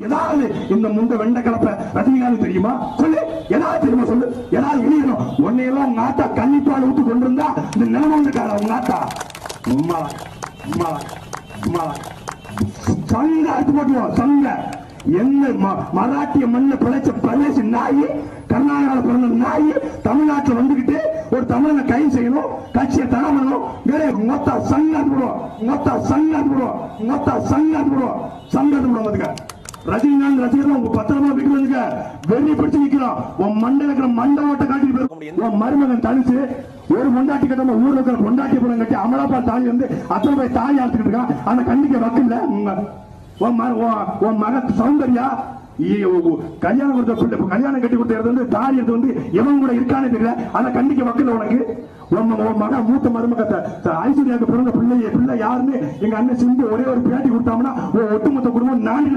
ஏதாவது இந்த முண்டை வெண்ட கலப்ப ரஜினிகாந்த் தெரியுமா? சொல்லு, ஏதாவது தெரியுமா? சொல்லு, ஏதாவது எழுதணும். உன்னையெல்லாம் உங்க ஆத்தா கன்னிப்பால் ஊத்து கொண்டிருந்தா இந்த நிலைமை வந்துட்டாரா உங்க ஆத்தா? சங்க அறுத்து போட்டுவோம். சங்க என்ன மராட்டிய மண்ண பிழைச்ச பிரதேச நாய், கர்நாடகால பிறந்த நாய் தமிழ்நாட்டில் வந்துகிட்டு ஒரு தமிழனை கைது செய்யணும், கட்சியை தரம் பண்ணணும். மொத்தா சங்க போடுவோம், மொத்தா சங்க போடுவோம், மொத்தா சங்க போடுவோம், சங்க போடுவோம். ரஜினிகாந்த் ரசிகர்கள் உங்க பத்திரமா வீட்டுல இருக்க வெறி பிடிச்சு நிக்கிறோம். உன் மண்டல இருக்கிற மண்டபத்தை காட்டிட்டு போயிருக்க. உன் மருமகன் தனிச்சு ஒரு பொண்டாட்டி கட்டாம ஊர்ல இருக்கிற பொண்டாட்டி படம் கட்டி அமலாப்பா தாலி வந்து அத்தனை போய் தாலி அறுத்துக்கிட்டு இருக்கான். ஆனா கண்டிக்க வக்கில்ல. உன் மக சௌந்தர்யா கல்யாணம் கொடுத்த கல்யாணம் கட்டி கொடுத்தது வந்து தாலி எடுத்து வந்து எவன் கூட இருக்கானே தெரியல. ஆனா கண்டிக்க வக்கில்ல உனக்கு. உன் மக மூத்த மருமக ஐஸ்வர்யாவுக்கு பிறந்த பிள்ளை யாருன்னு எங்க அண்ணன் சிந்து ஒரே ஒரு பேட்டி கொடுத்தாங்கன்னா ஒட்டுமொத்த குடும்பம் நான்கு